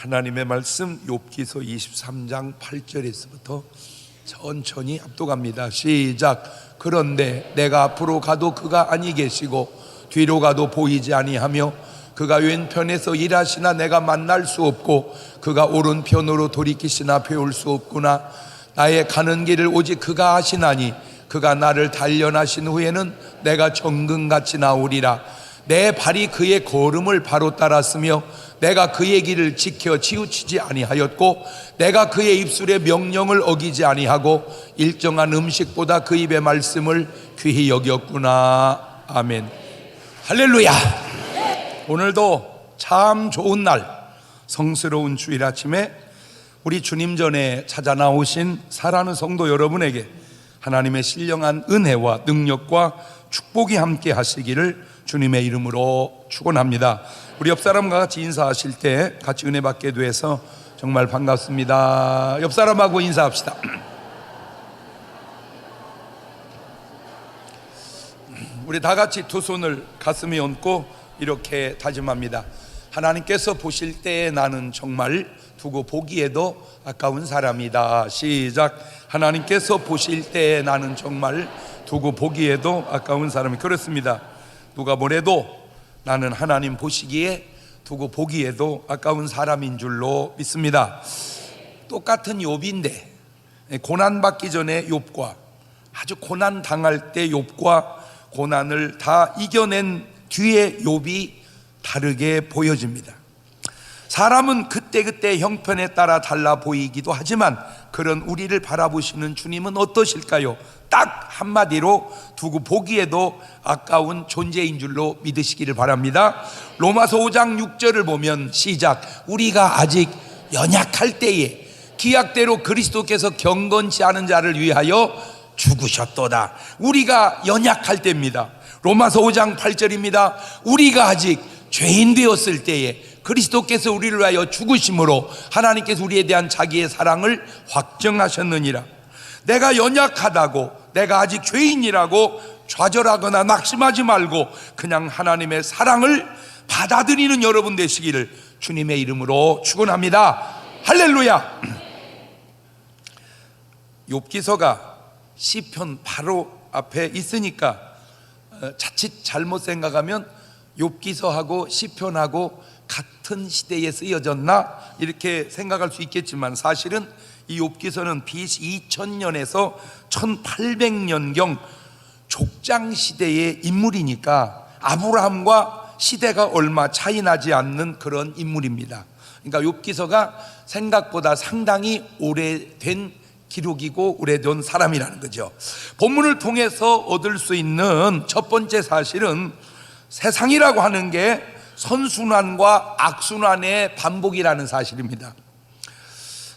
하나님의 말씀 욥기서 23장 8절에서부터 천천히 압도갑니다. 시작. 그런데 내가 앞으로 가도 그가 아니 계시고 뒤로 가도 보이지 아니하며 그가 왼편에서 일하시나 내가 만날 수 없고 그가 오른편으로 돌이키시나 배울 수 없구나. 나의 가는 길을 오직 그가 아시나니 그가 나를 단련하신 후에는 내가 정금같이 나오리라. 내 발이 그의 걸음을 바로 따랐으며 내가 그의 길을 지켜 치우치지 아니하였고 내가 그의 입술의 명령을 어기지 아니하고 일정한 음식보다 그 입의 말씀을 귀히 여겼구나. 아멘. 할렐루야. 오늘도 참 좋은 날, 성스러운 주일 아침에 우리 주님 전에 찾아 나오신 사랑하는 성도 여러분에게 하나님의 신령한 은혜와 능력과 축복이 함께 하시기를 주님의 이름으로 축원합니다. 우리 옆 사람과 같이 인사하실 때 같이 은혜 받게 돼서 정말 반갑습니다. 옆 사람하고 인사합시다. 우리 다 같이 두 손을 가슴에 얹고 이렇게 다짐합니다. 하나님께서 보실 때에 나는 정말 두고 보기에도 아까운 사람이다. 시작. 하나님께서 보실 때에 나는 정말 두고 보기에도 아까운 사람이. 그렇습니다. 누가 뭐래도 나는 하나님 보시기에 두고 보기에도 아까운 사람인 줄로 믿습니다. 똑같은 욥인데 고난받기 전에 욥과 아주 고난 당할 때 욥과 고난을 다 이겨낸 뒤에 욥이 다르게 보여집니다. 사람은 그때그때 형편에 따라 달라 보이기도 하지만 그런 우리를 바라보시는 주님은 어떠실까요? 딱 한마디로 두고 보기에도 아까운 존재인 줄로 믿으시기를 바랍니다. 로마서 5장 6절을 보면 시작. 우리가 아직 연약할 때에 기약대로 그리스도께서 경건치 않은 자를 위하여 죽으셨도다. 우리가 연약할 때입니다. 로마서 5장 8절입니다. 우리가 아직 죄인 되었을 때에 그리스도께서 우리를 위하여 죽으심으로 하나님께서 우리에 대한 자기의 사랑을 확정하셨느니라. 내가 연약하다고, 내가 아직 죄인이라고 좌절하거나 낙심하지 말고 그냥 하나님의 사랑을 받아들이는 여러분 되시기를 주님의 이름으로 축원합니다. 할렐루야. 욥기서가 시편 바로 앞에 있으니까 자칫 잘못 생각하면 욥기서하고 시편하고 같은 시대에 쓰여졌나 이렇게 생각할 수 있겠지만 사실은 이 욥기서는 BC 2000년에서 1800년경 족장 시대의 인물이니까 아브라함과 시대가 얼마 차이 나지 않는 그런 인물입니다. 그러니까 욥기서가 생각보다 상당히 오래된 기록이고 오래된 사람이라는 거죠. 본문을 통해서 얻을 수 있는 첫 번째 사실은 세상이라고 하는 게 선순환과 악순환의 반복이라는 사실입니다.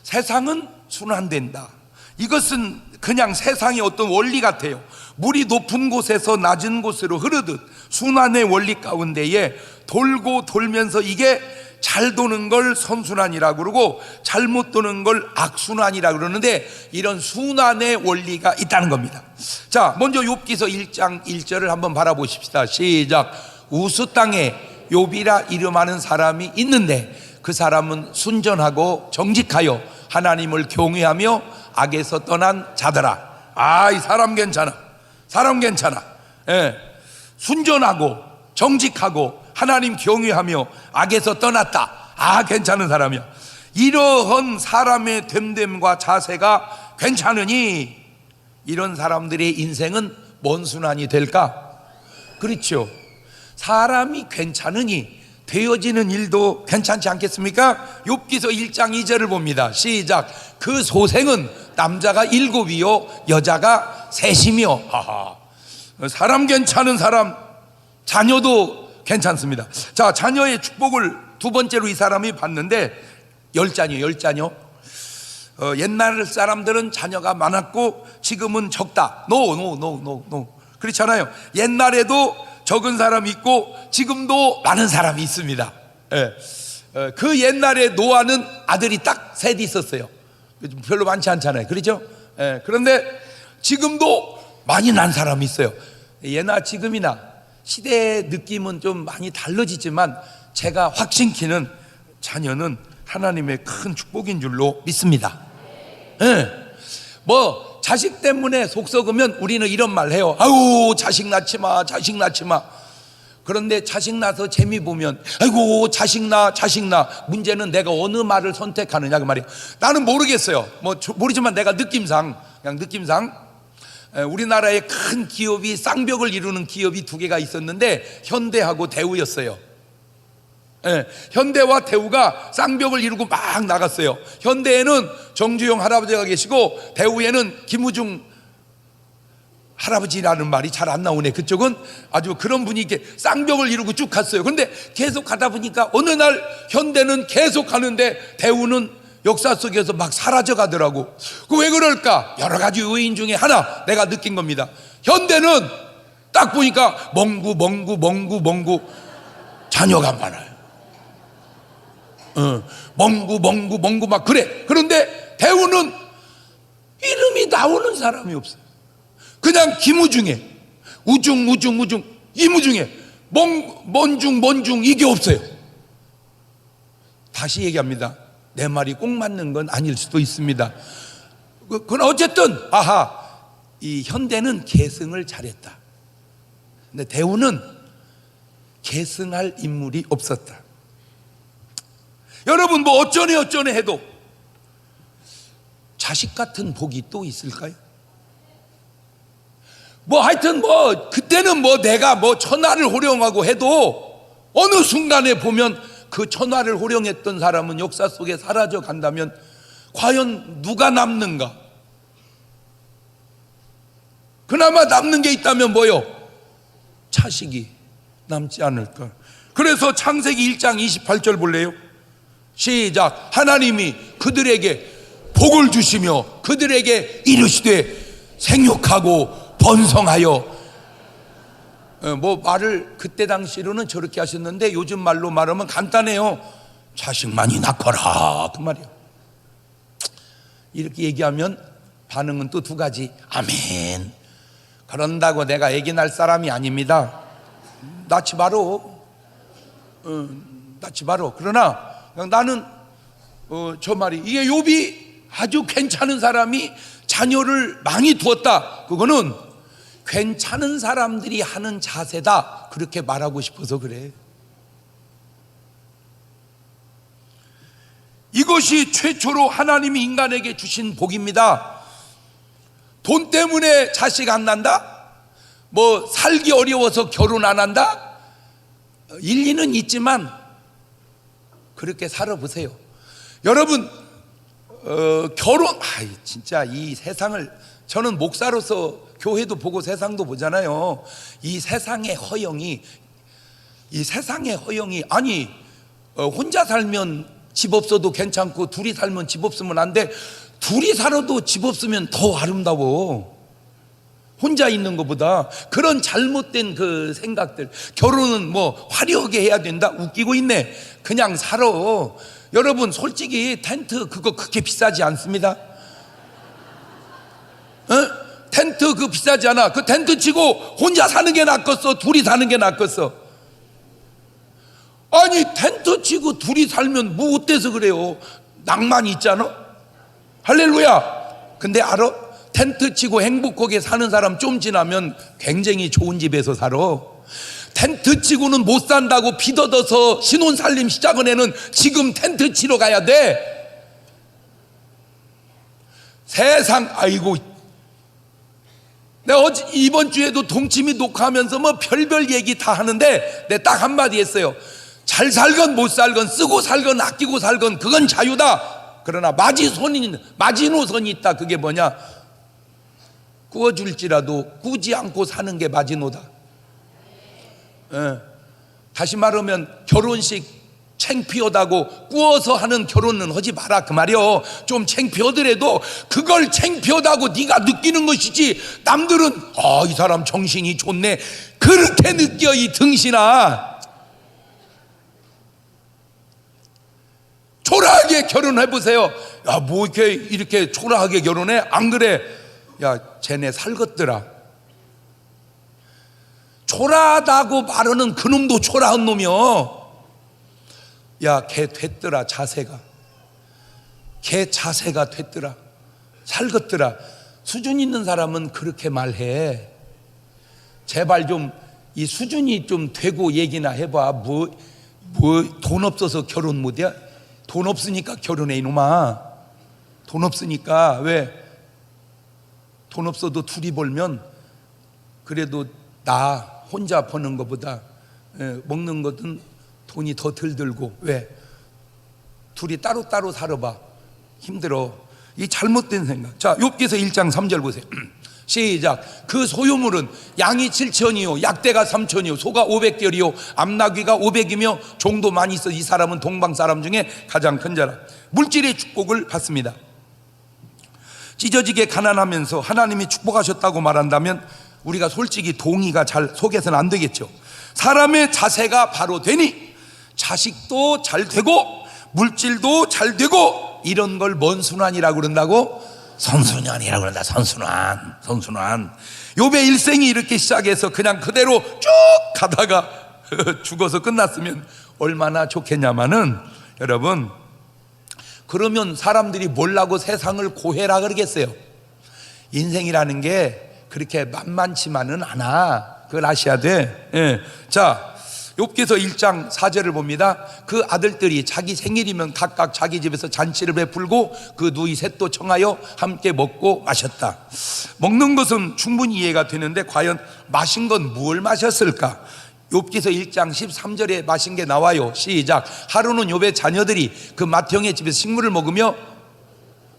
세상은 순환된다. 이것은 그냥 세상의 어떤 원리 같아요. 물이 높은 곳에서 낮은 곳으로 흐르듯 순환의 원리 가운데에 돌고 돌면서 이게 잘 도는 걸 선순환이라고 그러고 잘못 도는 걸 악순환이라고 그러는데 이런 순환의 원리가 있다는 겁니다. 자, 먼저 욥기서 1장 1절을 한번 바라보십시다. 시작. 우스 땅에 욥이라 이름하는 사람이 있는데 그 사람은 순전하고 정직하여 하나님을 경외하며 악에서 떠난 자더라. 아, 이 사람 괜찮아. 사람 괜찮아. 예. 순전하고 정직하고 하나님 경외하며 악에서 떠났다. 아, 괜찮은 사람이야. 이러한 사람의 됨됨과 자세가 괜찮으니 이런 사람들의 인생은 뭔 순환이 될까? 그렇죠. 사람이 괜찮으니 되어지는 일도 괜찮지 않겠습니까? 욥기서 1장 2절을 봅니다. 시작. 그 소생은 남자가 7이요 여자가 3이며. 하하. 사람 괜찮은 사람, 자녀도 괜찮습니다. 자, 자녀의 축복을 두 번째로 이 사람이 받는데 10자녀. 옛날 사람들은 자녀가 많았고 지금은 적다. 노. 그렇잖아요. 옛날에도 적은 사람이 있고 지금도 많은 사람이 있습니다. 그 옛날에 노아는 아들이 딱 셋 있었어요. 별로 많지 않잖아요. 그렇죠? 그런데 지금도 많이 난 사람이 있어요. 옛날 지금이나 시대의 느낌은 좀 많이 달라지지만 제가 확신키는 자녀는 하나님의 큰 축복인 줄로 믿습니다. 예. 뭐 자식 때문에 속 썩으면 우리는 이런 말 해요. 아유, 자식 낳지 마, 자식 낳지 마. 그런데 자식 낳아서 재미 보면 아이고, 자식 낳. 문제는 내가 어느 말을 선택하느냐 그 말이에요. 나는 모르겠어요. 뭐 모르지만 내가 느낌상 우리나라의 큰 기업이 쌍벽을 이루는 기업이 두 개가 있었는데 현대하고 대우였어요. 예, 현대와 대우가 쌍벽을 이루고 막 나갔어요. 현대에는 정주영 할아버지가 계시고 대우에는 김우중 할아버지라는 말이 잘 안 나오네. 그쪽은 아주 그런 분이 이렇게 쌍벽을 이루고 쭉 갔어요. 그런데 계속 가다 보니까 어느 날 현대는 계속 가는데 대우는 역사 속에서 막 사라져 가더라고. 그 왜 그럴까? 여러 가지 요인 중에 하나 내가 느낀 겁니다. 현대는 딱 보니까 멍구 자녀가 많아요. 멍구 막 그래. 그런데 대우는 이름이 나오는 사람이 없어요. 그냥 김우중에 우중 이무중에 먼중 이게 없어요. 다시 얘기합니다. 내 말이 꼭 맞는 건 아닐 수도 있습니다. 그러나 어쨌든 이 현대는 계승을 잘했다. 근데 대우는 계승할 인물이 없었다. 여러분 뭐 어쩌네 해도 자식 같은 복이 또 있을까요? 뭐 하여튼 뭐 그때는 뭐 내가 뭐 천하를 호령하고 해도 어느 순간에 보면 그 천하를 호령했던 사람은 역사 속에 사라져 간다면 과연 누가 남는가? 그나마 남는 게 있다면 뭐요? 자식이 남지 않을까? 그래서 창세기 1장 28절 볼래요? 시작. 하나님이 그들에게 복을 주시며 그들에게 이르시되 생육하고 번성하여. 뭐 말을 그때 당시로는 저렇게 하셨는데 요즘 말로 말하면 간단해요. 자식 많이 낳거라 그 말이에요. 이렇게 얘기하면 반응은 또 두 가지. 아멘. 그런다고 내가 애기 낳을 사람이 아닙니다. 낳지 마로. 낳지 마로. 그러나 나는 저 말이 이게 욥이 아주 괜찮은 사람이 자녀를 많이 두었다. 그거는 괜찮은 사람들이 하는 자세다. 그렇게 말하고 싶어서 그래. 이것이 최초로 하나님이 인간에게 주신 복입니다. 돈 때문에 자식 안 난다? 뭐 살기 어려워서 결혼 안 한다? 일리는 있지만 그렇게 살아보세요. 여러분 결혼 진짜 이 세상을 저는 목사로서 교회도 보고 세상도 보잖아요. 이 세상의 허영이 아니 혼자 살면 집 없어도 괜찮고 둘이 살면 집 없으면 안 돼. 둘이 살아도 집 없으면 더 아름다워. 혼자 있는 것보다. 그런 잘못된 그 생각들. 결혼은 뭐 화려하게 해야 된다? 웃기고 있네. 그냥 살아. 여러분 솔직히 텐트 그거 그렇게 비싸지 않습니다. 텐트 그거 비싸지 않아. 그 텐트 치고 혼자 사는 게 낫겠어? 둘이 사는 게 낫겠어? 아니 텐트 치고 둘이 살면 뭐 어때서 그래요? 낭만이 있잖아. 할렐루야. 근데 알아? 텐트 치고 행복하게 사는 사람 좀 지나면 굉장히 좋은 집에서 살아. 텐트 치고는 못 산다고 비더더서 신혼살림 시작은 애는 지금 텐트 치러 가야 돼. 세상. 아이고, 내가 이번 주에도 동치미 녹화하면서 뭐 별별 얘기 다 하는데 내가 딱 한마디 했어요. 잘 살건 못 살건 쓰고 살건 아끼고 살건 그건 자유다. 그러나 마지노선이 있다. 그게 뭐냐? 구워줄지라도 꾸지 않고 사는 게 마지노다. 다시 말하면 결혼식 창피하다고 구워서 하는 결혼은 하지 마라 그 말이요. 좀 창피하더라도 그걸 창피하다고 네가 느끼는 것이지, 남들은 이 사람 정신이 좋네 그렇게 느껴. 이 등신아, 초라하게 결혼해보세요. 야, 뭐 이렇게 초라하게 결혼해? 안 그래? 야, 쟤네 살겄더라. 초라하다고 말하는 그놈도 초라한 놈이요. 야, 걔 됐더라 자세가. 걔 자세가 됐더라, 살겄더라. 수준 있는 사람은 그렇게 말해. 제발 좀 이 수준이 좀 되고 얘기나 해봐. 뭐 돈 없어서 결혼 못해? 돈 없으니까 결혼해 이놈아. 돈 없으니까. 왜? 돈 없어도 둘이 벌면 그래도 나 혼자 버는 것보다 먹는 것은 돈이 더 덜 들고. 왜? 둘이 따로따로 살아봐. 힘들어. 이 잘못된 생각. 자, 욥기서 1장 3절 보세요. 시작. 그 소유물은 양이 7천이요 약대가 3천이요 소가 500결이요 암나귀가 500이며 종도 많이 있어 이 사람은 동방 사람 중에 가장 큰 자라. 물질의 축복을 받습니다. 찢어지게 가난하면서 하나님이 축복하셨다고 말한다면 우리가 솔직히 동의가 잘 속에서는 안 되겠죠. 사람의 자세가 바로 되니 자식도 잘 되고 물질도 잘 되고 이런 걸 뭔 순환이라고 그런다고? 선순환이라고 그런다. 선순환. 욥의 일생이 이렇게 시작해서 그냥 그대로 쭉 가다가 죽어서 끝났으면 얼마나 좋겠냐마는, 여러분, 그러면 사람들이 뭘라고 세상을 고해라 그러겠어요? 인생이라는 게 그렇게 만만치만은 않아. 그걸 아셔야 돼. 자, 욥기서 1장 4절을 봅니다. 그 아들들이 자기 생일이면 각각 자기 집에서 잔치를 베풀고 그 누이 셋도 청하여 함께 먹고 마셨다. 먹는 것은 충분히 이해가 되는데 과연 마신 건 뭘 마셨을까? 욥기서 1장 13절에 마신 게 나와요. 시작. 하루는 욥의 자녀들이 그 맏형의 집에서 식물을 먹으며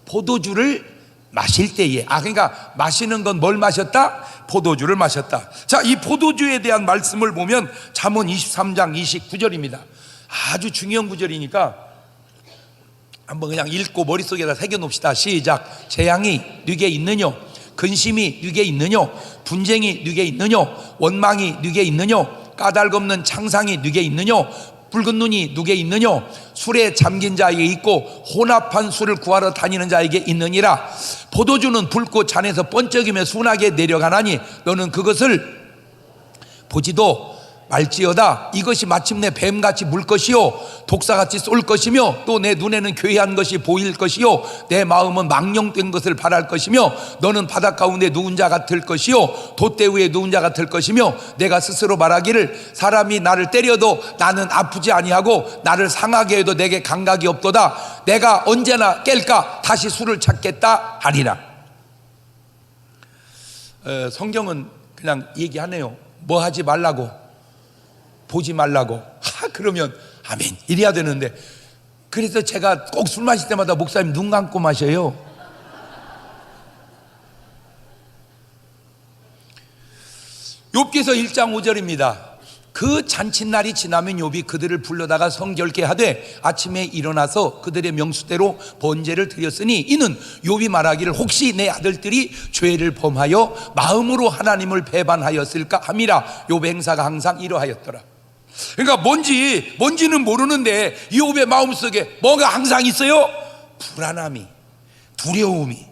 포도주를 마실 때에, 그러니까 마시는 건 뭘 마셨다? 포도주를 마셨다. 자, 이 포도주에 대한 말씀을 보면 잠언 23장 29절입니다. 아주 중요한 구절이니까 한번 그냥 읽고 머릿속에다 새겨놓읍시다. 시작. 재앙이 네게 있느뇨? 근심이 네게 있느뇨? 분쟁이 네게 있느뇨? 원망이 네게 있느뇨? 까닭없는 창상이 네게 있느뇨? 붉은 눈이 누게 있느뇨? 술에 잠긴 자에게 있고 혼합한 술을 구하러 다니는 자에게 있느니라. 포도주는 붉고 잔에서 번쩍이며 순하게 내려가나니 너는 그것을 보지도 말지어다. 이것이 마침내 뱀같이 물 것이요 독사같이 쏠 것이며 또 내 눈에는 괴이한 것이 보일 것이요 내 마음은 망령된 것을 바랄 것이며 너는 바닷 가운데 누운 자 같을 것이요 돛대 위에 누운 자 같을 것이며 내가 스스로 말하기를 사람이 나를 때려도 나는 아프지 아니하고 나를 상하게 해도 내게 감각이 없도다. 내가 언제나 깰까 다시 술을 찾겠다 하리라. 성경은 그냥 얘기하네요. 뭐 하지 말라고? 보지 말라고. 그러면 아멘 이래야 되는데, 그래서 제가 꼭 술 마실 때마다 목사님 눈 감고 마셔요. 욥기서 1장 5절입니다. 그 잔칫날이 지나면 욥이 그들을 불러다가 성결케 하되 아침에 일어나서 그들의 명수대로 번제를 드렸으니 이는 욥이 말하기를 혹시 내 아들들이 죄를 범하여 마음으로 하나님을 배반하였을까 함이라. 욥의 행사가 항상 이러하였더라. 그러니까 뭔지는 모르는데 이 욥의 마음속에 뭐가 항상 있어요? 불안함이, 두려움이.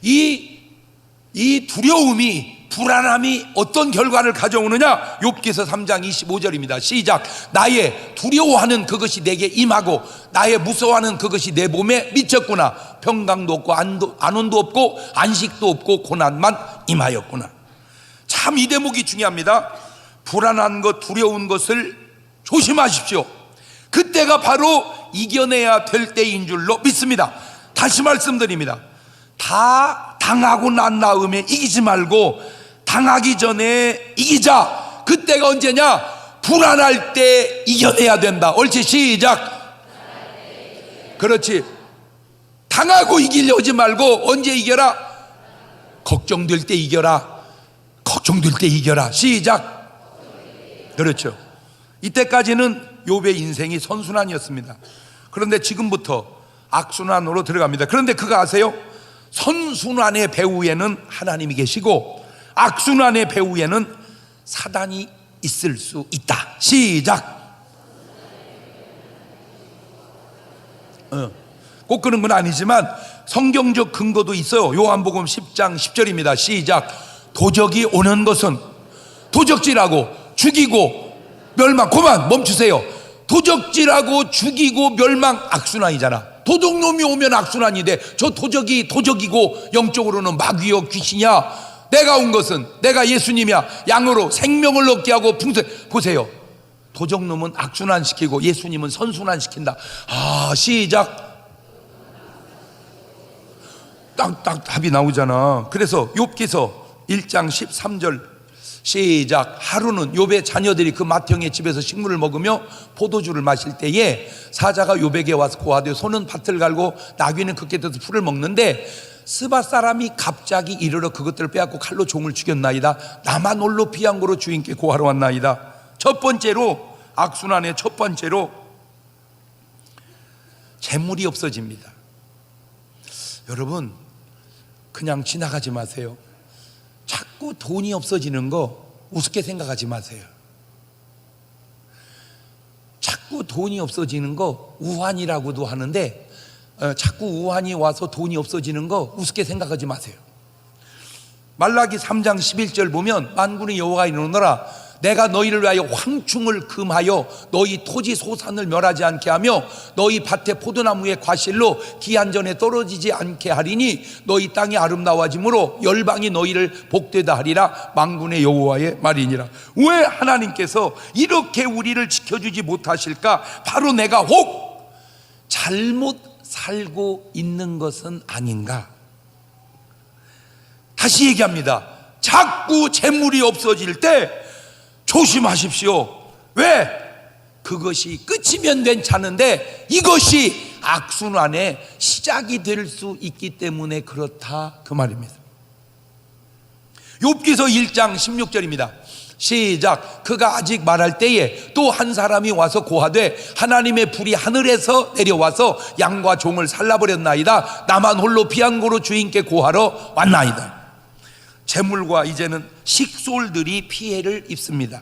이 두려움이, 불안함이 어떤 결과를 가져오느냐? 욥기서 3장 25절입니다. 시작. 나의 두려워하는 그것이 내게 임하고 나의 무서워하는 그것이 내 몸에 미쳤구나. 평강도 없고 안온도 없고 안식도 없고 고난만 임하였구나. 참 이 대목이 중요합니다. 불안한 것, 두려운 것을 조심하십시오. 그때가 바로 이겨내야 될 때인 줄로 믿습니다. 다시 말씀드립니다. 다 당하고 난 다음에 이기지 말고 당하기 전에 이기자. 그때가 언제냐? 불안할 때 이겨내야 된다. 옳지, 시작. 그렇지. 당하고 이기려 하지 말고 언제 이겨라? 걱정될 때 이겨라. 걱정될 때 이겨라. 시작. 그렇죠. 이때까지는 욥의 인생이 선순환이었습니다. 그런데 지금부터 악순환으로 들어갑니다. 그런데 그거 아세요? 선순환의 배후에는 하나님이 계시고 악순환의 배후에는 사단이 있을 수 있다. 시작. 꼭 그런 건 아니지만 성경적 근거도 있어요. 요한복음 10장 10절입니다. 시작. 도적이 오는 것은 도적질하고 죽이고 멸망. 그만 멈추세요. 도적질하고 죽이고 멸망, 악순환이잖아. 도둑놈이 오면 악순환이 돼. 저 도적이 도적이고 영적으로는 마귀여 귀신이야. 내가 온 것은 내가 예수님이야. 양으로 생명을 얻게 하고 풍성. 보세요, 도적놈은 악순환시키고 예수님은 선순환시킨다. 시작. 딱 답이 나오잖아. 그래서 욥기서 1장 13절 시작. 하루는 욥의 자녀들이 그 맏형의 집에서 식물을 먹으며 포도주를 마실 때에 사자가 욥에게 와서 고하되 소는 밭을 갈고 나귀는 그 곁에서 풀을 먹는데 스바 사람이 갑자기 이르러 그것들을 빼앗고 칼로 종을 죽였나이다. 나만 홀로 피한고로 주인께 고하러 왔나이다. 첫 번째로, 악순환의 첫 번째로 재물이 없어집니다. 여러분, 그냥 지나가지 마세요. 자꾸 돈이 없어지는 거 우습게 생각하지 마세요. 자꾸 돈이 없어지는 거 우환이라고도 하는데, 자꾸 우환이 와서 돈이 없어지는 거 우습게 생각하지 마세요. 말라기 3장 11절 보면 만군의 여호와가 이르노라 내가 너희를 위하여 황충을 금하여 너희 토지 소산을 멸하지 않게 하며 너희 밭의 포도나무의 과실로 기한전에 떨어지지 않게 하리니 너희 땅이 아름다워짐으로 열방이 너희를 복되다 하리라. 만군의 여호와의 말이니라. 왜 하나님께서 이렇게 우리를 지켜주지 못하실까? 바로 내가 혹 잘못 살고 있는 것은 아닌가? 다시 얘기합니다. 자꾸 재물이 없어질 때 조심하십시오. 왜? 그것이 끝이면 괜찮은데 이것이 악순환의 시작이 될 수 있기 때문에 그렇다, 그 말입니다. 욥기서 1장 16절입니다. 시작. 그가 아직 말할 때에 또 한 사람이 와서 고하되 하나님의 불이 하늘에서 내려와서 양과 종을 살라버렸나이다. 나만 홀로 피한고로 주인께 고하러 왔나이다. 재물과 이제는 식솔들이 피해를 입습니다.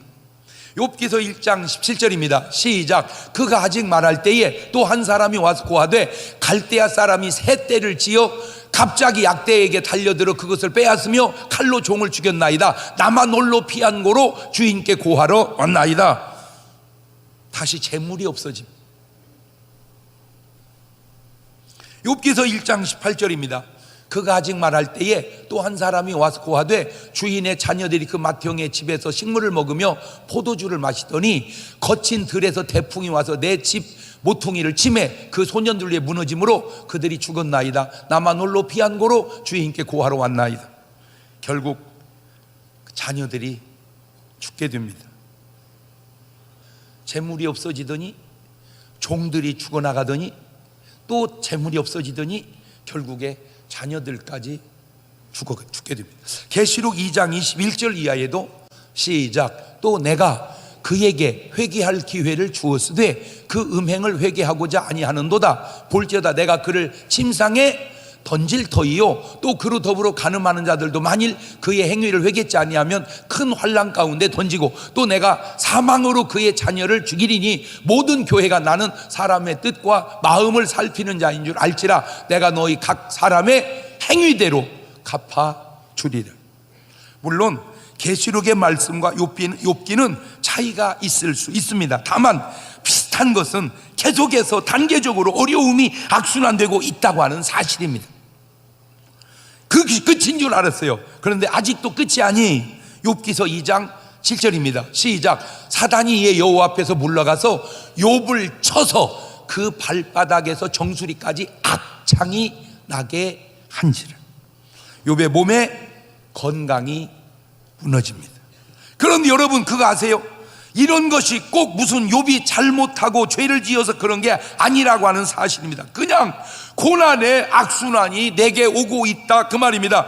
욥기서 1장 17절입니다. 시작. 그가 아직 말할 때에 또 한 사람이 와서 고하되 갈대아 사람이 새 떼를 지어 갑자기 약대에게 달려들어 그것을 빼앗으며 칼로 종을 죽였나이다. 나만 홀로 피한 고로 주인께 고하러 왔나이다. 다시 재물이 없어짐. 욥기서 1장 18절입니다. 그가 아직 말할 때에 또 한 사람이 와서 고하되 주인의 자녀들이 그 맏형의 집에서 식물을 먹으며 포도주를 마시더니 거친 들에서 태풍이 와서 내 집 모퉁이를 치매 그 소년들 위에 무너짐으로 그들이 죽었나이다. 나만 홀로 피한 고로 주인께 고하러 왔나이다. 결국 자녀들이 죽게 됩니다. 재물이 없어지더니 종들이 죽어나가더니 또 재물이 없어지더니 결국에 자녀들까지 죽게 됩니다. 계시록 2장 21절 이하에도 시작. 또 내가 그에게 회개할 기회를 주었으되 그 음행을 회개하고자 아니하는도다. 볼지어다 내가 그를 침상에 던질 터이요 또 그로 더불어 간음하는 자들도 만일 그의 행위를 회개치 아니하면 큰 환난 가운데 던지고 또 내가 사망으로 그의 자녀를 죽이리니 모든 교회가 나는 사람의 뜻과 마음을 살피는 자인 줄 알지라. 내가 너희 각 사람의 행위대로 갚아주리라. 물론 계시록의 말씀과 욥기는 차이가 있을 수 있습니다. 다만 비슷한 것은 계속해서 단계적으로 어려움이 악순환되고 있다고 하는 사실입니다. 그게 끝인 줄 알았어요. 그런데 아직도 끝이 아니. 욥기서 2장 7절입니다. 시작. 사단이 이에 여호와 앞에서 물러가서 욥을 쳐서 그 발바닥에서 정수리까지 악창이 나게 한지라. 욥의 몸에 건강이 무너집니다. 그런데 여러분 그거 아세요? 이런 것이 꼭 무슨 욥이 잘못하고 죄를 지어서 그런 게 아니라고 하는 사실입니다. 그냥 고난의 악순환이 내게 오고 있다, 그 말입니다.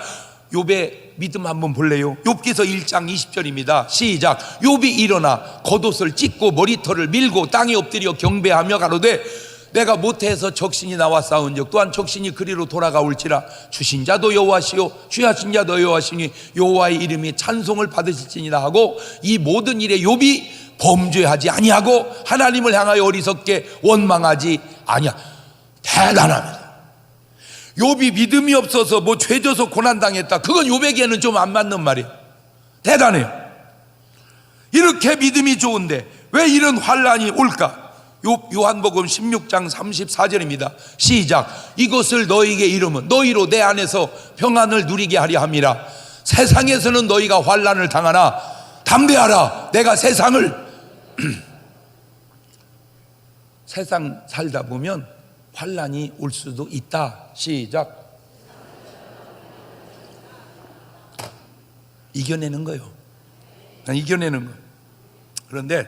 욥의 믿음 한번 볼래요? 욥기서 1장 20절입니다. 시작. 욥이 일어나 겉옷을 찢고 머리털을 밀고 땅에 엎드려 경배하며 가로되 내가 모태에서 적신이 나와 싸운 적 또한 적신이 그리로 돌아가올지라. 주신 자도 여호와시요 취하신 자도 여호와시니 여호와의 이름이 찬송을 받으실지니라 하고 이 모든 일에 욥이 범죄하지 아니하고 하나님을 향하여 어리석게 원망하지 아니하. 대단합니다. 욥이 믿음이 없어서 뭐 죄져서 고난당했다, 그건 욥에게는 좀 안 맞는 말이에요. 대단해요. 이렇게 믿음이 좋은데 왜 이런 환난이 올까? 요한복음 16장 34절입니다. 시작. 이것을 너희에게 이름은 너희로 내 안에서 평안을 누리게 하려 함이라. 세상에서는 너희가 환난을 당하나 담대하라. 내가 세상을 세상 살다 보면 환난이 올 수도 있다. 시작. 이겨내는 거예요. 이겨내는 거예요. 그런데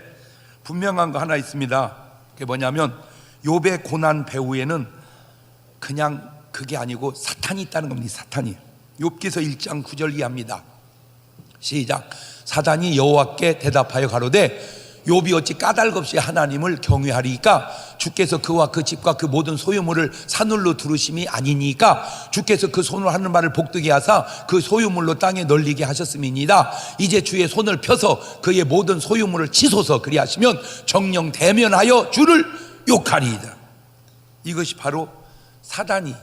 분명한 거 하나 있습니다. 그게 뭐냐면 욥의 고난 배후에는 그냥 그게 아니고 사탄이 있다는 겁니다. 사탄이. 욥기서 1장 9절 이하입니다. 시작. 사단이 여호와께 대답하여 가로되 욥이 어찌 까닭 없이 하나님을 경외하리이까? 주께서 그와 그 집과 그 모든 소유물을 산울로 두르심이 아니니까? 주께서 그 손으로 하는 말을 복되게 하사 그 소유물로 땅에 널리게 하셨음이니이다. 이제 주의 손을 펴서 그의 모든 소유물을 치소서. 그리하시면 정령 대면하여 주를 욕하리이다. 이것이 바로 사단이.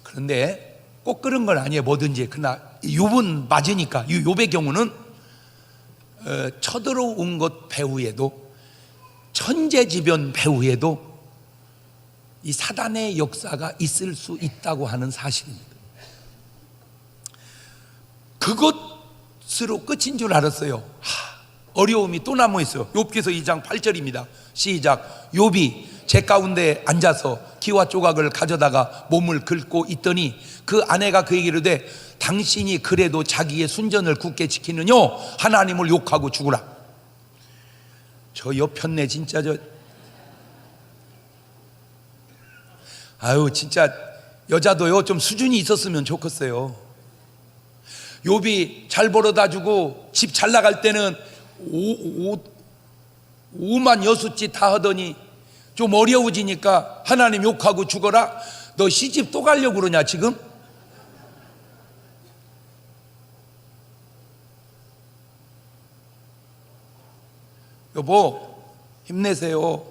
그런데 꼭 그런 건 아니에요. 뭐든지. 그러나 욥은 맞으니까. 이 욥의 경우는 쳐들어온 것 배후에도, 천재지변 배후에도 이 사단의 역사가 있을 수 있다고 하는 사실입니다. 그것으로 끝인 줄 알았어요. 어려움이 또 남아 있어요. 욥기서 2장 8절입니다. 시작. 욥이 제 가운데 앉아서 기와 조각을 가져다가 몸을 긁고 있더니 그 아내가 그에게 이르되 당신이 그래도 자기의 순전을 굳게 지키느냐? 하나님을 욕하고 죽으라. 저 옆편네 진짜 진짜 여자도요 좀 수준이 있었으면 좋겠어요. 욥이 잘 벌어다 주고 집 잘 나갈 때는 오만 여수짓 다 하더니 좀 어려워지니까 하나님 욕하고 죽어라. 너 시집 또 가려고 그러냐 지금? 여보 힘내세요.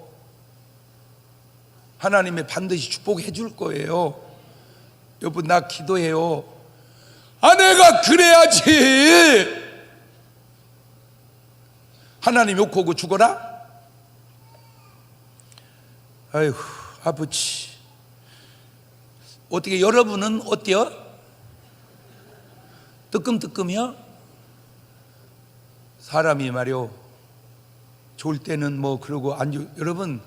하나님이 반드시 축복해 줄 거예요. 여보 나 기도해요. 아내가 그래야지. 하나님 욕하고 죽어라? 아이고 아버지. 어떻게 여러분은 어때요? 뜨끔뜨끔해요? 사람이 말이요 좋을 때는 뭐 그러고 여러분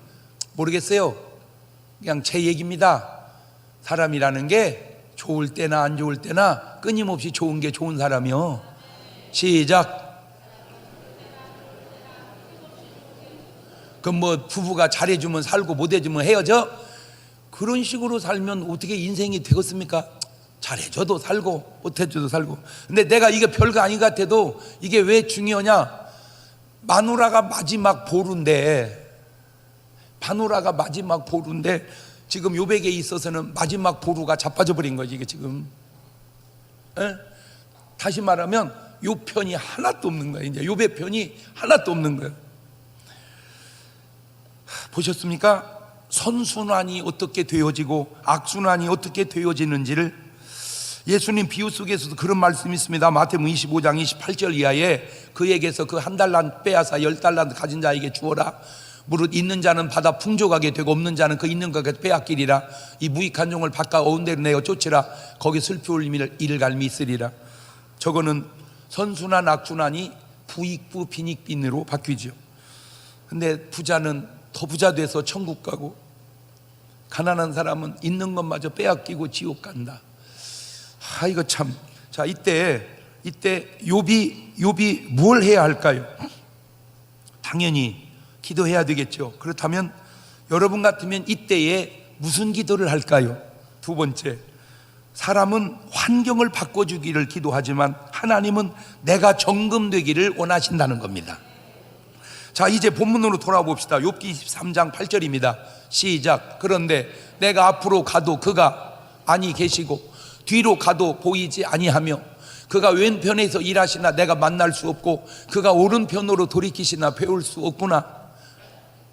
모르겠어요. 그냥 제 얘기입니다. 사람이라는 게 좋을 때나 안 좋을 때나 끊임없이 좋은 게 좋은 사람이요. 시작. 그럼 뭐 부부가 잘해주면 살고 못해주면 헤어져? 그런 식으로 살면 어떻게 인생이 되겠습니까? 잘해줘도 살고 못해줘도 살고. 근데 내가 이게 별거 아닌 것 같아도 이게 왜 중요하냐? 마누라가 마지막 보루인데, 마누라가 마지막 보루인데 지금 욥에게 있어서는 마지막 보루가 자빠져 버린 거지 이게 지금. 다시 말하면 욥 편이 하나도 없는 거야. 이제 욥의 편이 하나도 없는 거야. 보셨습니까? 선순환이 어떻게 되어지고 악순환이 어떻게 되어지는지를 예수님 비유 속에서도 그런 말씀이 있습니다. 마태복음 25장 28절 이하에 그에게서 그 한 달란트 빼앗아 10달란트 가진 자에게 주어라. 무릇 있는 자는 받아 풍족하게 되고 없는 자는 그 있는 것에 빼앗기리라. 이 무익한 종을 바깥 어운 데로 내어 쫓으라. 거기 슬피 울림이 이를갈미 있으리라. 저거는 선순환 악순환이 부익부 빈익빈으로 바뀌죠. 근데 부자는 더 부자 돼서 천국 가고 가난한 사람은 있는 것마저 빼앗기고 지옥 간다. 이거 참. 자, 이때 욥이 뭘 해야 할까요? 당연히 기도해야 되겠죠. 그렇다면 여러분 같으면 이때에 무슨 기도를 할까요? 두 번째, 사람은 환경을 바꿔주기를 기도하지만 하나님은 내가 정금되기를 원하신다는 겁니다. 자, 이제 본문으로 돌아와 봅시다. 욥기 23장 8절입니다. 시작. 그런데 내가 앞으로 가도 그가 아니 계시고 뒤로 가도 보이지 아니하며 그가 왼편에서 일하시나 내가 만날 수 없고 그가 오른편으로 돌이키시나 배울 수 없구나.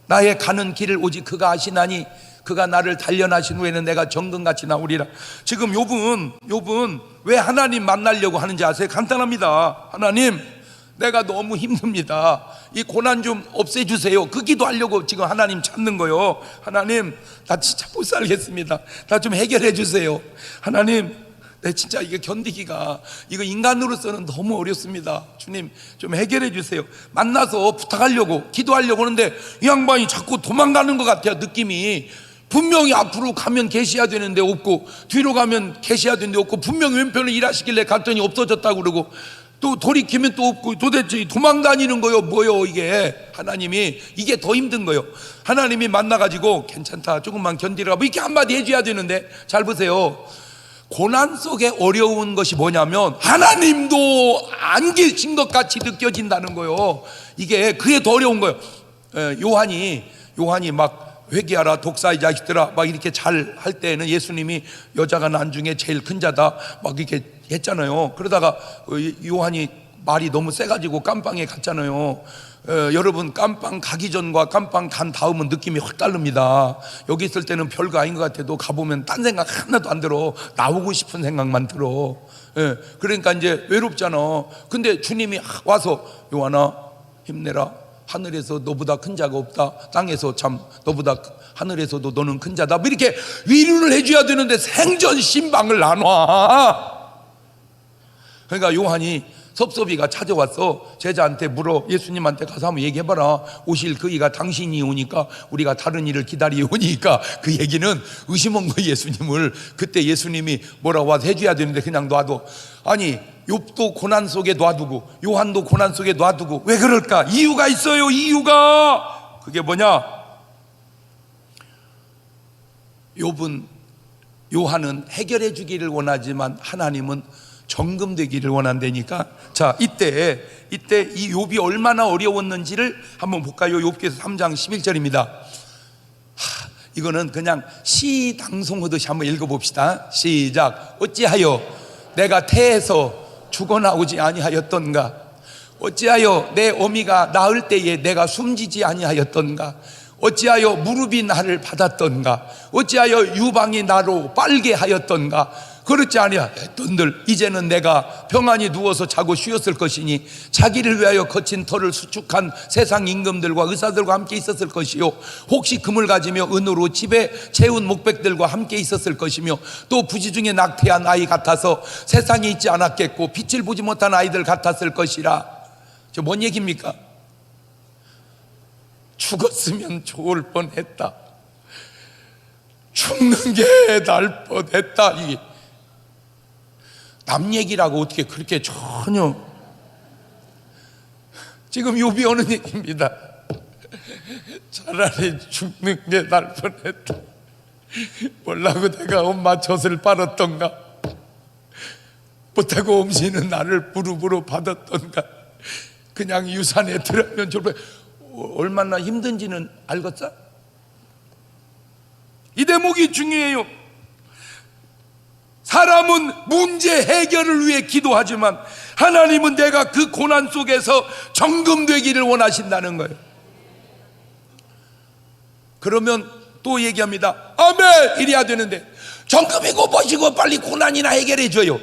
나의 가는 길을 오직 그가 아시나니 그가 나를 단련하신 후에는 내가 정금같이 나오리라. 지금 욥은 왜 하나님 만나려고 하는지 아세요? 간단합니다. 하나님, 내가 너무 힘듭니다. 이 고난 좀 없애주세요. 그 기도하려고 지금 하나님 찾는 거요. 하나님, 나 진짜 못 살겠습니다. 나 좀 해결해 주세요. 하나님, 내 진짜 이게 견디기가, 이거 인간으로서는 너무 어렵습니다. 주님 좀 해결해 주세요. 만나서 부탁하려고 기도하려고 하는데 이 양반이 자꾸 도망가는 것 같아요. 느낌이. 분명히 앞으로 가면 계셔야 되는데 없고, 뒤로 가면 계셔야 되는데 없고, 분명히 왼편을 일하시길래 갔더니 없어졌다고 그러고, 또 돌이키면 또 없고, 도대체 도망다니는 거요 뭐요 이게. 하나님이 이게 더 힘든 거요. 하나님이 만나가지고 괜찮다, 조금만 견디라, 뭐 이렇게 한마디 해줘야 되는데, 잘 보세요. 고난 속에 어려운 것이 뭐냐면 하나님도 안 계신 것 같이 느껴진다는 거요. 이게 그게 더 어려운 거예요. 요한이 막 회개하라 독사의 자식들아 막 이렇게 잘 할 때는 예수님이 여자가 난 중에 제일 큰 자다 막 이렇게 했잖아요. 그러다가 요한이 말이 너무 세가지고 깜빵에 갔잖아요. 여러분, 깜빵 가기 전과 깜빵 간 다음은 느낌이 확 다릅니다. 여기 있을 때는 별거 아닌 것 같아도 가보면 딴 생각 하나도 안 들어. 나오고 싶은 생각만 들어. 그러니까 이제 외롭잖아. 근데 주님이 와서 요한아 힘내라, 하늘에서 너보다 큰 자가 없다, 땅에서 참 너보다 하늘에서도 너는 큰 자다, 뭐 이렇게 위로를 해줘야 되는데 생전 신방을 나눠. 그러니까 요한이 섭섭이가 찾아왔어. 제자한테 물어. 예수님한테 가서 한번 얘기해봐라. 오실 그 이가 당신이 오니까 우리가 다른 일을 기다리오니까. 그 얘기는 의심한 거예요, 예수님을. 그때 예수님이 뭐라고 와서 해줘야 되는데 그냥 놔둬. 아니, 욥도 고난 속에 놔두고 요한도 고난 속에 놔두고. 왜 그럴까? 이유가 있어요. 이유가. 그게 뭐냐? 요한은 해결해 주기를 원하지만 하나님은 정금되기를 원한다니까. 자, 이때 이 욥이 얼마나 어려웠는지를 한번 볼까요? 욥기서 3장 11절입니다. 이거는 그냥 시 당송하듯이 한번 읽어봅시다. 시작. 어찌하여 내가 태에서 죽어나오지 아니하였던가? 어찌하여 내 어미가 낳을 때에 내가 숨지지 아니하였던가? 어찌하여 무릎이 나를 받았던가? 어찌하여 유방이 나로 빨게 하였던가? 그렇지 아니하였던들 이제는 내가 평안히 누워서 자고 쉬었을 것이니 자기를 위하여 거친 터를 수축한 세상 임금들과 의사들과 함께 있었을 것이요, 혹시 금을 가지며 은으로 집에 채운 목백들과 함께 있었을 것이며, 또 부지 중에 낙태한 아이 같아서 세상에 있지 않았겠고 빛을 보지 못한 아이들 같았을 것이라. 저 뭔 얘기입니까? 죽었으면 좋을 뻔했다, 죽는 게 날 뻔했다. 이게 남 얘기라고 어떻게 그렇게 전혀. 지금 욥이 오는 얘기입니다. 차라리 죽는 게 날 뻔했다. 몰라고 내가 엄마 젖을 빨았던가, 못하고 엄시는 나를 무릎으로 받았던가, 그냥 유산에 들어가면 좋을 뻔. 얼마나 힘든지는 알겠어? 이 대목이 중요해요. 사람은 문제 해결을 위해 기도하지만 하나님은 내가 그 고난 속에서 정금되기를 원하신다는 거예요. 그러면 또 얘기합니다. 아멘! 이래야 되는데 정금이고 뭐시고 빨리 고난이나 해결해 줘요.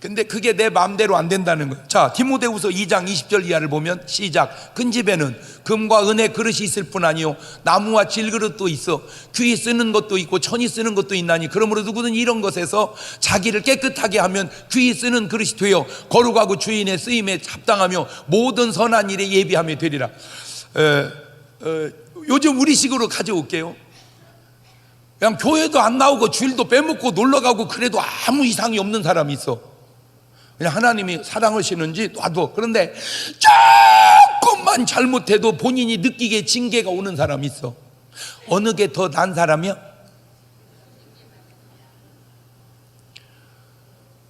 근데 그게 내 마음대로 안 된다는 거예요. 자, 디모데후서 2장 20절 이하를 보면 시작. 큰 집에는 금과 은의 그릇이 있을 뿐 아니요 나무와 질그릇도 있어 귀히 쓰는 것도 있고 천이 쓰는 것도 있나니, 그러므로 누구든 이런 것에서 자기를 깨끗하게 하면 귀히 쓰는 그릇이 되어 거룩하고 주인의 쓰임에 합당하며 모든 선한 일에 예비하며 되리라. 요즘 우리식으로 가져올게요. 그냥 교회도 안 나오고 주일도 빼먹고 놀러가고 그래도 아무 이상이 없는 사람이 있어. 그냥 하나님이 사랑하시는지 놔둬. 그런데 조금만 잘못해도 본인이 느끼게 징계가 오는 사람이 있어. 어느 게 더 난 사람이야?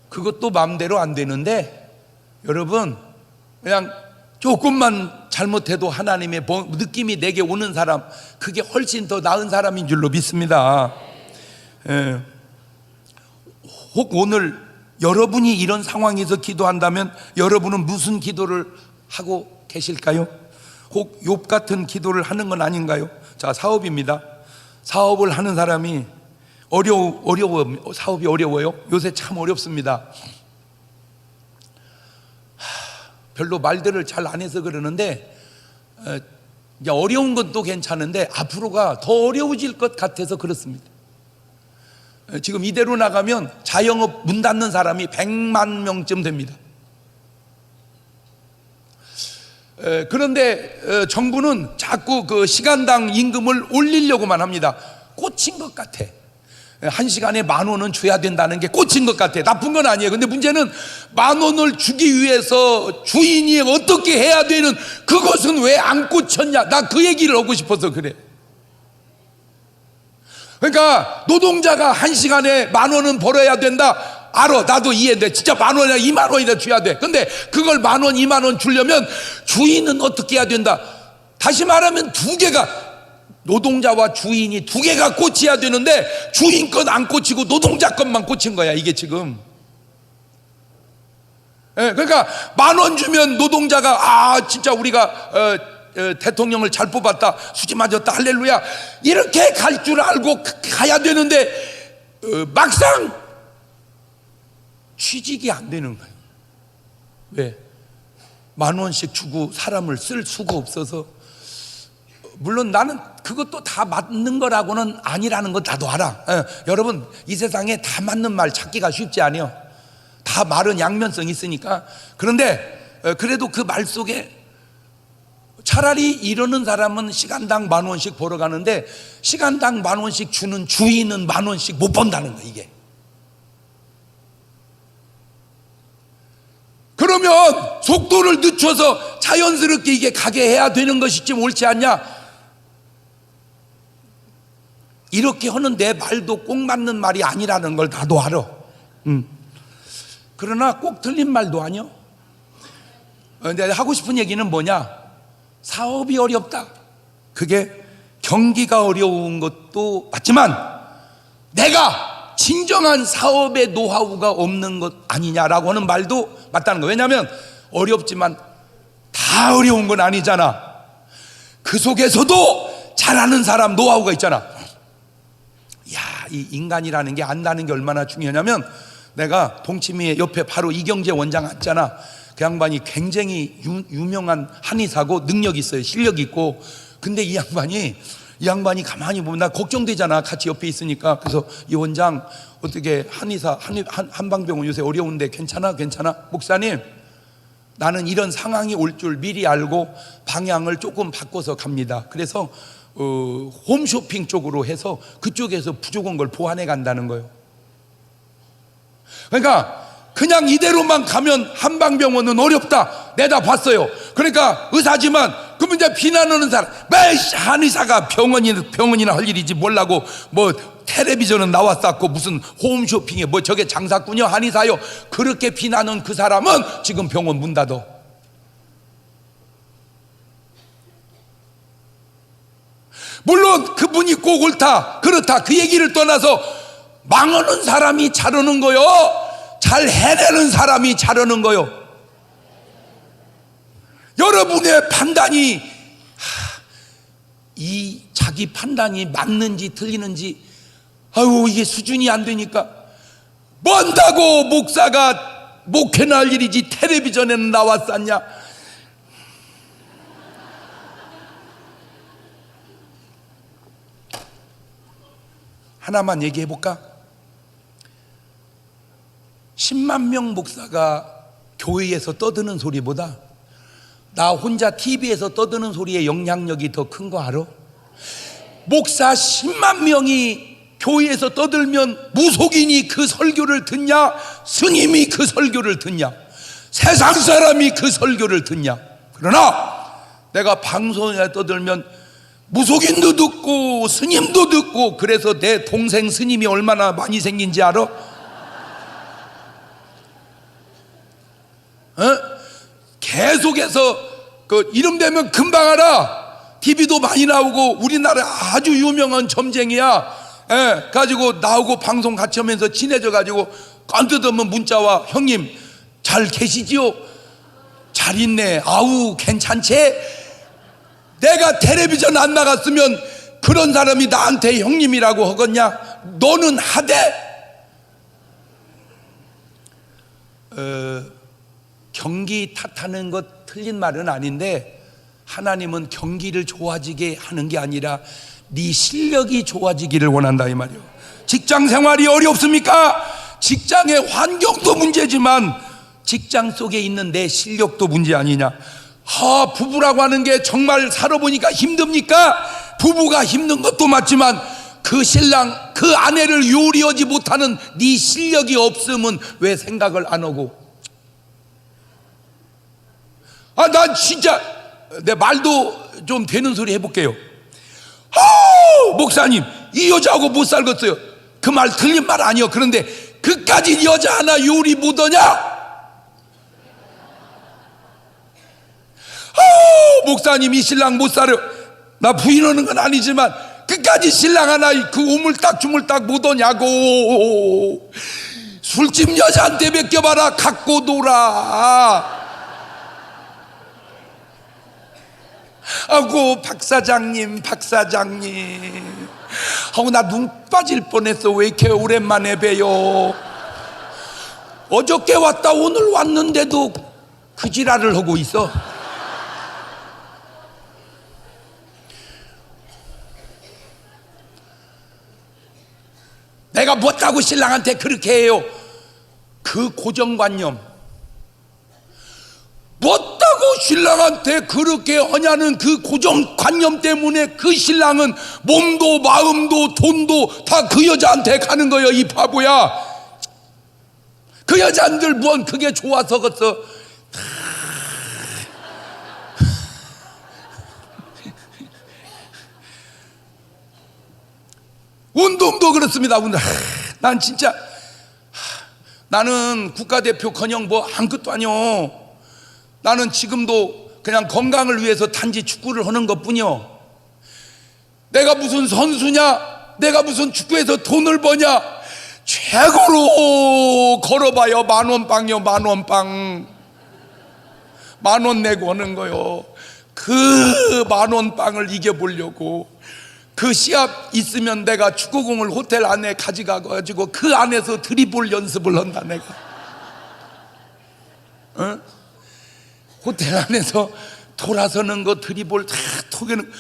그것도 마음대로 안 되는데, 여러분, 그냥 조금만 잘못해도 하나님의 느낌이 내게 오는 사람, 그게 훨씬 더 나은 사람인 줄로 믿습니다. 혹 오늘 여러분이 이런 상황에서 기도한다면 여러분은 무슨 기도를 하고 계실까요? 혹 욥 같은 기도를 하는 건 아닌가요? 자, 사업입니다. 사업을 하는 사람이 사업이 어려워요. 요새 참 어렵습니다. 별로 말들을 잘 안 해서 그러는데 이제 어려운 것도 괜찮은데 앞으로가 더 어려워질 것 같아서 그렇습니다. 지금 이대로 나가면 자영업 문 닫는 사람이 100만 명쯤 됩니다. 그런데 정부는 자꾸 그 시간당 임금을 올리려고만 합니다. 꽂힌 것 같아. 1시간에 10,000원은 줘야 된다는 게 꽂힌 것 같아. 나쁜 건 아니에요. 근데 문제는 10,000원을 주기 위해서 주인이 어떻게 해야 되는, 그것은 왜 안 꽂혔냐, 나 그 얘기를 하고 싶어서 그래. 그러니까 노동자가 1시간에 10,000원은 벌어야 된다, 알아. 나도 이해돼. 진짜 10,000원이나 20,000원이나 줘야 돼. 근데 그걸 10,000원 20,000원 주려면 주인은 어떻게 해야 된다. 다시 말하면 두 개가, 노동자와 주인이 두 개가 꽂혀야 되는데 주인 건 안 꽂히고 노동자 것만 꽂힌 거야 이게 지금. 그러니까 10,000원 주면 노동자가 진짜 우리가 대통령을 잘 뽑았다, 수지 맞았다, 할렐루야, 이렇게 갈 줄 알고 가야 되는데 막상 취직이 안 되는 거예요. 왜? 10,000원씩 주고 사람을 쓸 수가 없어서. 물론 나는 그것도 다 맞는 거라고는 아니라는 거 나도 알아. 여러분, 이 세상에 다 맞는 말 찾기가 쉽지 않아요. 다 말은 양면성이 있으니까. 그런데 그래도 그 말 속에 차라리 이러는 사람은 시간당 10,000원씩 벌어가는데 시간당 10,000원씩 주는 주인은 10,000원씩 못 번다는 거, 이게. 그러면 속도를 늦춰서 자연스럽게 이게 가게 해야 되는 것이지 옳지 않냐? 이렇게 하는 내 말도 꼭 맞는 말이 아니라는 걸 나도 알아. 그러나 꼭 틀린 말도 아니야. 내가 하고 싶은 얘기는 뭐냐? 사업이 어렵다. 그게 경기가 어려운 것도 맞지만 내가 진정한 사업의 노하우가 없는 것 아니냐라고 하는 말도 맞다는 거예요. 왜냐하면 어렵지만 다 어려운 건 아니잖아. 그 속에서도 잘하는 사람 노하우가 있잖아. 이 인간이라는 게 안다는 게 얼마나 중요하냐면, 내가 동치미의 옆에 바로 이경재 원장 앉잖아. 그 양반이 굉장히 유명한 한의사고 능력이 있어요. 실력이 있고. 근데 이 양반이 가만히 보면 나 걱정되잖아, 같이 옆에 있으니까. 그래서 이 원장 어떻게 한의사 한방병원 요새 어려운데 괜찮아? 목사님, 나는 이런 상황이 올 줄 미리 알고 방향을 조금 바꿔서 갑니다. 그래서 홈쇼핑 쪽으로 해서 그쪽에서 부족한 걸 보완해 간다는 거예요. 그러니까 그냥 이대로만 가면 한방병원은 어렵다, 내다 봤어요. 그러니까 의사지만 그러면 이제 비난하는 사람, 한의사가 병원이나 할 일이지 뭘라고 뭐 텔레비전은 나왔었고 무슨 홈쇼핑에 뭐 저게 장사꾼이요 한의사요, 그렇게 비난하는 그 사람은 지금 병원 문 닫아. 물론 그분이 꼭 옳다 그렇다 그 얘기를 떠나서 망하는 사람이 잘하는 거요, 잘 해내는 사람이 잘하는 거요. 여러분의 판단이 이 자기 판단이 맞는지 틀리는지, 아유 이게 수준이 안 되니까 뭔다고 목사가 목회나 할 일이지 텔레비전에는 나왔었냐. 하나만 얘기해 볼까? 10만 명 목사가 교회에서 떠드는 소리보다 나 혼자 TV에서 떠드는 소리의 영향력이 더 큰 거 알아? 목사 10만 명이 교회에서 떠들면 무속인이 그 설교를 듣냐, 스님이 그 설교를 듣냐, 세상 사람이 그 설교를 듣냐. 그러나 내가 방송에 떠들면 무속인도 듣고 스님도 듣고, 그래서 내 동생 스님이 얼마나 많이 생긴지 알아? 계속해서 그 이름 되면 금방 알아. TV도 많이 나오고 우리나라 아주 유명한 점쟁이야. 가지고 나오고 방송 같이 하면서 친해져 가지고 깜짝 놀면 문자와, 형님 잘 계시지요? 잘 있네. 아우 괜찮지? 내가 텔레비전 안 나갔으면 그런 사람이 나한테 형님이라고 하겠냐? 너는 하되 경기 탓하는 것 틀린 말은 아닌데, 하나님은 경기를 좋아지게 하는 게 아니라 네 실력이 좋아지기를 원한다 이 말이에요. 직장 생활이 어렵습니까? 직장의 환경도 문제지만 직장 속에 있는 내 실력도 문제 아니냐. 부부라고 하는 게 정말 살아보니까 힘듭니까? 부부가 힘든 것도 맞지만 그 신랑, 그 아내를 요리하지 못하는 네 실력이 없으면 왜 생각을 안 하고? 난 진짜 내 말도 좀 되는 소리 해볼게요. 목사님, 이 여자하고 못 살겠어요. 그 말 틀린 말 아니요. 그런데 그까지 여자 하나 요리 못하냐? 목사님, 이 신랑 못 살아요. 나 부인하는 건 아니지만 그까지 신랑 하나 그 우물딱 주물딱 못하냐고. 술집 여자한테 맡겨봐라. 갖고 놀아. 박 사장님, 나 눈 빠질 뻔했어. 왜 이렇게 오랜만에 봬요? 어저께 왔다 오늘 왔는데도 그 지랄을 하고 있어. 내가 못하고 신랑한테 그렇게 해요. 그 고정관념, 못하고 신랑한테 그렇게 하냐는 그 고정관념 때문에 그 신랑은 몸도 마음도 돈도 다 그 여자한테 가는 거예요. 이 바보야. 그 여자들 뭔 그게 좋아서겠어. 운동도 그렇습니다. 난 진짜, 나는 국가대표커녕 뭐 아무것도 아니요. 나는 지금도 그냥 건강을 위해서 단지 축구를 하는 것뿐이요. 내가 무슨 선수냐? 내가 무슨 축구에서 돈을 버냐? 최고로 걸어봐요. 만원빵이요. 만원빵. 10,000원 내고 하는 거요. 그 만원빵을 이겨보려고. 그 시합 있으면 내가 축구공을 호텔 안에 가져가가지고 그 안에서 드리블 연습을 한다. 내가 호텔 안에서 돌아서는 거, 드리블 다 톡에는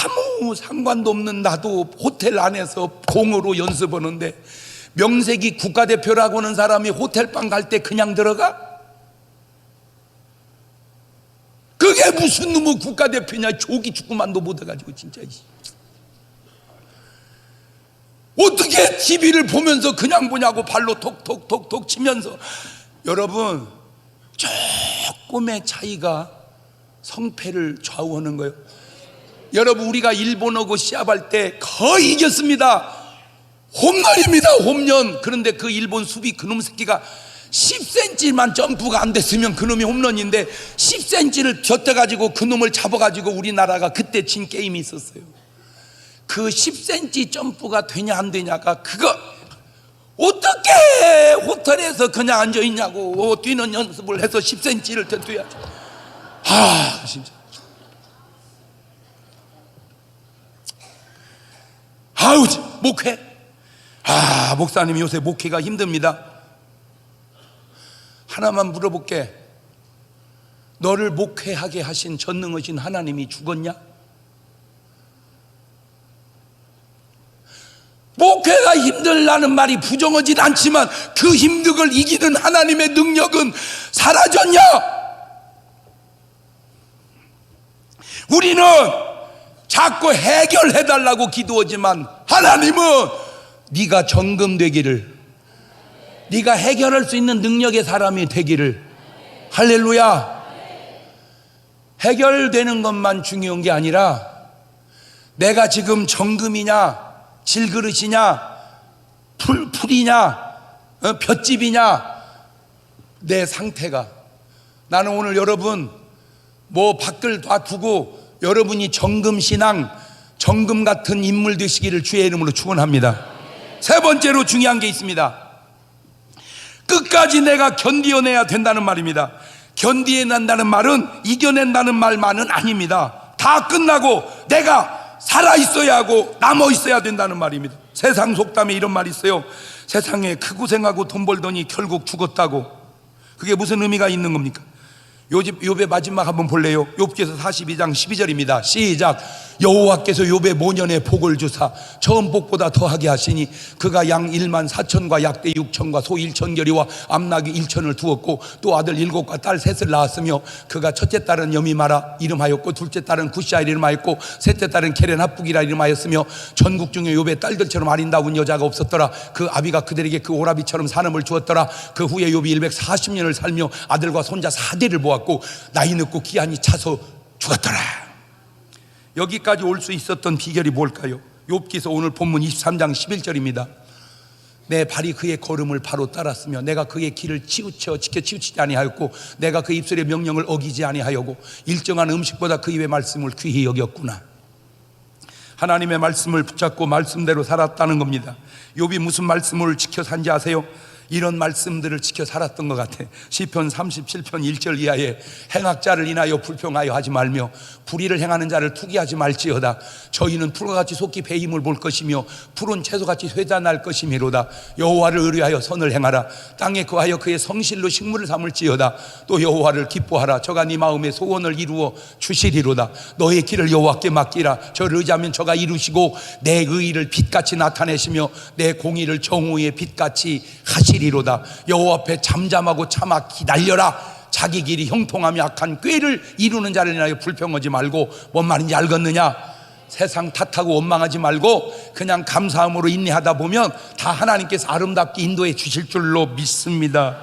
아무 상관도 없는 나도 호텔 안에서 공으로 연습하는데, 명색이 국가대표라고 하는 사람이 호텔방 갈 때 그냥 들어가? 그게 무슨 놈의 국가대표냐. 조기 축구만도 못해가지고 진짜. 어떻게 TV를 보면서 그냥 보냐고. 발로 톡톡톡톡 치면서. 여러분, 조금의 차이가 성패를 좌우하는 거예요. 여러분, 우리가 일본하고 시합할 때 거의 이겼습니다. 홈런입니다. 홈런. 그런데 그 일본 수비 그놈 새끼가 10cm만 점프가 안 됐으면 그놈이 홈런인데 10cm를 곁대가지고 그놈을 잡아가지고 우리나라가 그때 진 게임이 있었어요. 그 10cm 점프가 되냐 안 되냐가, 그거 어떻게 호텔에서 그냥 앉아있냐고. 뛰는 연습을 해서 10cm를 더 뛰어야죠. 진짜. 목회. 목사님이 요새 목회가 힘듭니다. 하나만 물어볼게. 너를 목회하게 하신 전능하신 하나님이 죽었냐? 목회가 힘들다는 말이 부정하진 않지만 그 힘든 걸 이기는 하나님의 능력은 사라졌냐? 우리는 자꾸 해결해달라고 기도하지만 하나님은 네가 정금되기를, 네가 해결할 수 있는 능력의 사람이 되기를. 할렐루야. 해결되는 것만 중요한 게 아니라 내가 지금 정금이냐 질그릇이냐 풀이냐 볏집이냐 내 상태가. 나는 오늘 여러분 뭐 밖을 놔두고 여러분이 정금신앙, 정금 같은 인물 되시기를 주의 이름으로 축원합니다. 세 번째로 중요한 게 있습니다. 끝까지 내가 견디어내야 된다는 말입니다. 견디어낸다는 말은 이겨낸다는 말만은 아닙니다. 다 끝나고 내가 살아있어야 하고 남아있어야 된다는 말입니다. 세상 속담에 이런 말이 있어요. 세상에 크고 생하고 돈 벌더니 결국 죽었다고. 그게 무슨 의미가 있는 겁니까? 욥의 마지막 한번 볼래요? 욥기서 42장 12절입니다. 시작. 여호와께서 욥의 모년에 복을 주사 처음 복보다 더하게 하시니 그가 양 1만 4천과 약대 6천과 소 1천결이와 암나귀 1천을 두었고 또 아들 7과 딸 3을 낳았으며 그가 첫째 딸은 여미마라 이름하였고 둘째 딸은 굿샤 이름하였고 셋째 딸은 게렌 합북이라 이름하였으며 전국 중에 욥의 딸들처럼 아름다운 여자가 없었더라. 그 아비가 그들에게 그 오라비처럼 산업을 주었더라. 그 후에 욥이 140년을 살며 아들과 손자 4대를 보았고 나이 늙고 기한이 차서 죽었더라. 여기까지 올 수 있었던 비결이 뭘까요? 욥기서 오늘 본문 23장 11절입니다. 내 발이 그의 걸음을 바로 따랐으며 내가 그의 길을 지켜 치우치지 아니하였고 내가 그 입술의 명령을 어기지 아니하였고 일정한 음식보다 그 입의 말씀을 귀히 여겼구나. 하나님의 말씀을 붙잡고 말씀대로 살았다는 겁니다. 욥이 무슨 말씀을 지켜 산지 아세요? 이런 말씀들을 지켜 살았던 것 같아. 시편 37편 1절 이하에 행악자를 인하여 불평하여 하지 말며 불의를 행하는 자를 투기하지 말지어다. 저희는 풀과 같이 속히 배 힘을 볼 것이며 푸른 채소같이 쇠잔할 것이미로다. 여호와를 의뢰하여 선을 행하라. 땅에 거하여 그의 성실로 식물을 삼을지어다. 또 여호와를 기뻐하라. 저가 네 마음의 소원을 이루어 주시리로다. 너의 길을 여호와께 맡기라. 저를 의지하면 저가 이루시고 내 의의를 빛같이 나타내시며 내 공의를 정오의 빛같이 하시리로다. 여호와 앞에 잠잠하고 참아 기다려라. 자기 길이 형통하며 악한 꾀를 이루는 자를 인하여 불평하지 말고 뭔 말인지 알겠느냐? 세상 탓하고 원망하지 말고 그냥 감사함으로 인내하다 보면 다 하나님께서 아름답게 인도해 주실 줄로 믿습니다.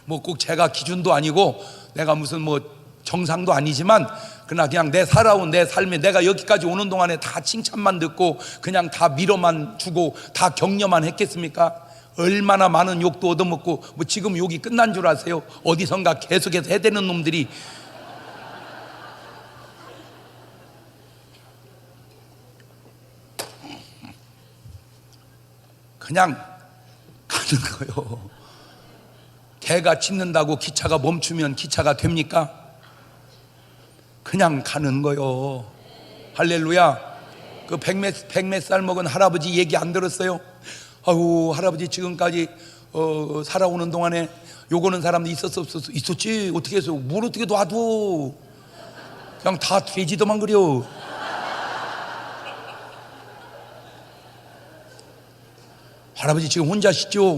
뭐 꼭 제가 기준도 아니고 내가 무슨 뭐 정상도 아니지만 그러나 그냥 내 살아온 내 삶에 내가 여기까지 오는 동안에 다 칭찬만 듣고 그냥 다 밀어만 주고 다 격려만 했겠습니까? 얼마나 많은 욕도 얻어먹고 뭐 지금 욕이 끝난 줄 아세요? 어디선가 계속해서 해대는 놈들이 그냥 가는 거요. 개가 짖는다고 기차가 멈추면 기차가 됩니까? 그냥 가는 거요. 할렐루야. 그 백몇 살 먹은 할아버지 얘기 안 들었어요? 아유, 할아버지 지금까지 살아오는 동안에 요거는 사람도 있었어 없었어? 있었지. 어떻게 해서 뭘 어떻게 놔둬. 그냥 다 돼지도만 그려. 할아버지 지금 혼자시죠?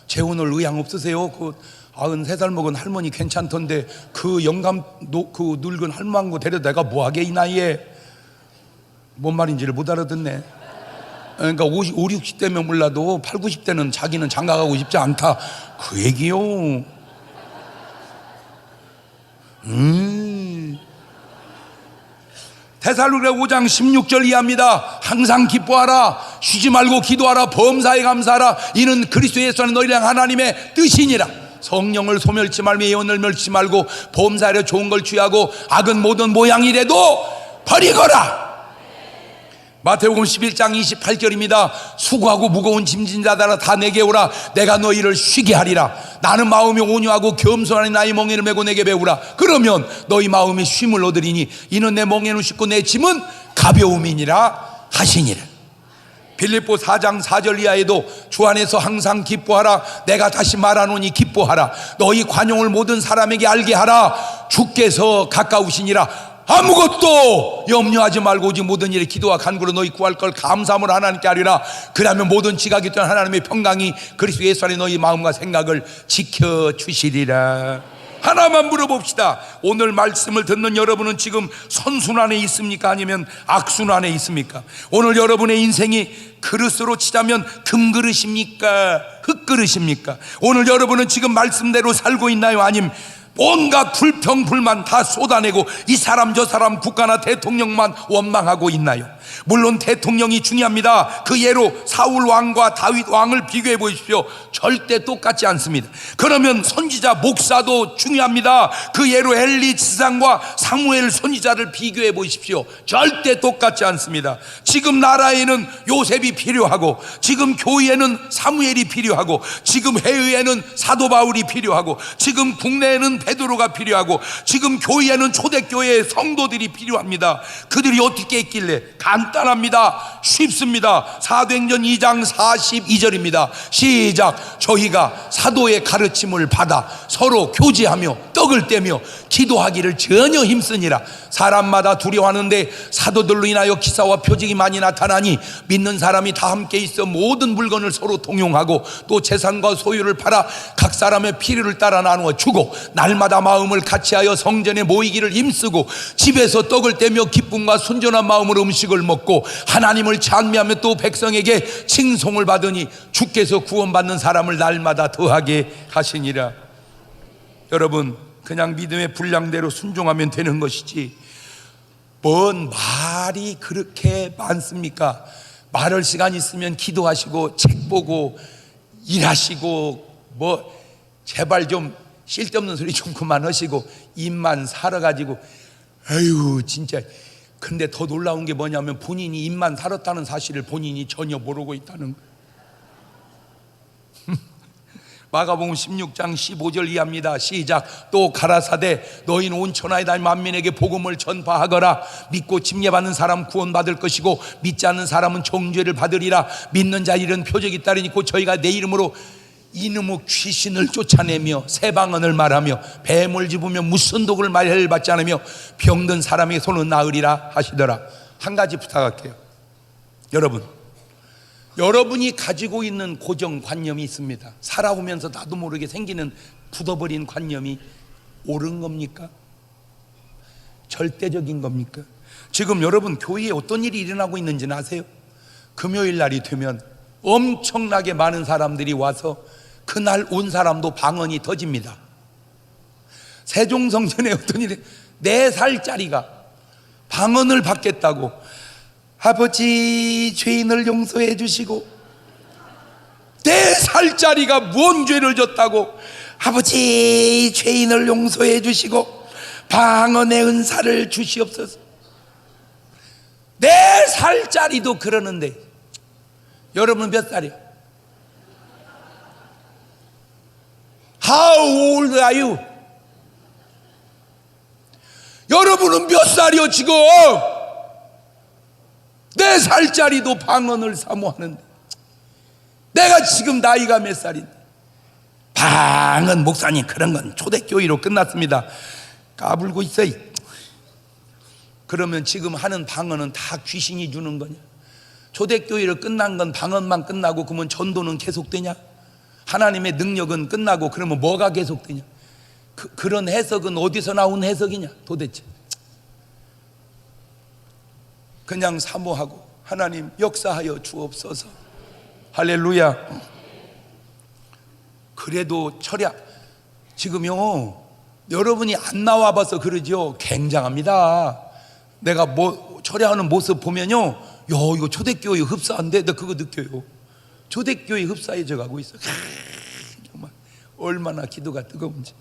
재혼을 의향 없으세요? 그 93살 먹은 할머니 괜찮던데 그 영감 그 늙은 할망구 데려다 내가 뭐하게 이 나이에. 뭔 말인지를 못 알아듣네. 그러니까 50, 60대면 몰라도 8, 90대는 자기는 장가가고 싶지 않다 그 얘기요. 데살로니가 5장 16절 이하입니다. 항상 기뻐하라. 쉬지 말고 기도하라. 범사에 감사하라. 이는 그리스도 예수 안에 너희랑 하나님의 뜻이니라. 성령을 소멸치 말며 예언을 멸치 말고 범사에 좋은 걸 취하고 악은 모든 모양이라도 버리거라. 마태복음 11장 28절입니다. 수고하고 무거운 짐진 자들아 다 내게 오라. 내가 너희를 쉬게 하리라. 나는 마음이 온유하고 겸손하니 나의 멍에를 메고 내게 배우라. 그러면 너희 마음이 쉼을 얻으리니 이는 내 멍에는 쉽고 내 짐은 가벼움이니라 하시니라. 빌립보 4장 4절 이하에도 주 안에서 항상 기뻐하라. 내가 다시 말하노니 기뻐하라. 너희 관용을 모든 사람에게 알게 하라. 주께서 가까우시니라. 아무것도 염려하지 말고 오직 모든 일에 기도와 간구로 너희 구할 걸 감사함으로 하나님께 하리라. 그러면 모든 지각이 있던 하나님의 평강이 그리스도 예수 안에 너희 마음과 생각을 지켜주시리라. 하나만 물어봅시다. 오늘 말씀을 듣는 여러분은 지금 선순환에 있습니까? 아니면 악순환에 있습니까? 오늘 여러분의 인생이 그릇으로 치자면 금그릇입니까? 흙그릇입니까? 오늘 여러분은 지금 말씀대로 살고 있나요? 아니면 온갖 불평 불만 다 쏟아내고 이 사람 저 사람 국가나 대통령만 원망하고 있나요? 물론 대통령이 중요합니다. 그 예로 사울 왕과 다윗 왕을 비교해 보십시오. 절대 똑같지 않습니다. 그러면 선지자 목사도 중요합니다. 그 예로 엘리 지상과 사무엘 선지자를 비교해 보십시오. 절대 똑같지 않습니다. 지금 나라에는 요셉이 필요하고 지금 교회에는 사무엘이 필요하고 지금 해외에는 사도 바울이 필요하고 지금 국내에는 베드로가 필요하고 지금 교회에는 초대교회의 성도들이 필요합니다. 그들이 어떻게 했길래 간단합니다. 쉽습니다. 사도행전 2장 42절입니다. 시작. 저희가 사도의 가르침을 받아 서로 교제하며 떡을 떼며 기도하기를 전혀 힘쓰니라. 사람마다 두려워하는데 사도들로 인하여 기사와 표적이 많이 나타나니 믿는 사람이 다 함께 있어 모든 물건을 서로 통용하고 또 재산과 소유를 팔아 각 사람의 필요를 따라 나누어 주고 날마다 마음을 같이하여 성전에 모이기를 힘쓰고 집에서 떡을 떼며 기쁨과 순전한 마음으로 음식을 먹고 하나님을 찬미하며 또 백성에게 칭송을 받으니 주께서 구원받는 사람을 날마다 더하게 하시니라. 여러분, 그냥 믿음의 분량대로 순종하면 되는 것이지 뭔 말이 그렇게 많습니까? 말할 시간 있으면 기도하시고 책 보고 일하시고 뭐 제발 좀 쓸데없는 소리 좀 그만하시고 입만 살아가지고 아유 진짜. 근데 더 놀라운 게 뭐냐면 본인이 입만 살았다는 사실을 본인이 전혀 모르고 있다는 거예요. 마가복음 16장 15절 이하입니다. 시작. 또 가라사대 너희는 온 천하의 다 만민에게 복음을 전파하거라. 믿고 침례받는 사람 구원받을 것이고 믿지 않는 사람은 정죄를 받으리라. 믿는 자 일은 표적이 따르니 곧 저희가 내 이름으로 이놈의 귀신을 쫓아내며 새방언을 말하며 뱀을 집으며 무슨 독을 말해를 받지 않으며 병든 사람의 손은 나으리라 하시더라. 한 가지 부탁할게요. 여러분이 가지고 있는 고정관념이 있습니다. 살아오면서 나도 모르게 생기는 굳어버린 관념이 옳은 겁니까? 절대적인 겁니까? 지금 여러분 교회에 어떤 일이 일어나고 있는지는 아세요? 금요일 날이 되면 엄청나게 많은 사람들이 와서 그날 온 사람도 방언이 터집니다. 세종성전에 어떤 일이 4살짜리가 방언을 받겠다고 아버지 죄인을 용서해 주시고 4살짜리가 뭔 죄를 졌다고 아버지 죄인을 용서해 주시고 방언의 은사를 주시옵소서. 4살짜리도 그러는데 여러분 몇 살이야? How old are you? 여러분은 몇 살이요 지금? 4살짜리도 방언을 사모하는데 내가 지금 나이가 몇 살인데 방언 목사님 그런 건 초대교회로 끝났습니다. 까불고 있어. 그러면 지금 하는 방언은 다 귀신이 주는 거냐? 초대교회로 끝난 건 방언만 끝나고 그러면 전도는 계속되냐? 하나님의 능력은 끝나고 그러면 뭐가 계속되냐? 그런 해석은 어디서 나온 해석이냐 도대체? 그냥 사모하고 하나님 역사하여 주옵소서. 할렐루야. 그래도 철야 지금요 여러분이 안 나와봐서 그러죠. 굉장합니다. 내가 뭐 철야하는 모습 보면요 야 이거 초대교회 흡사한데 나 그거 느껴요. 초대교회 흡사해져 가고 있어. 정말 얼마나 기도가 뜨거운지.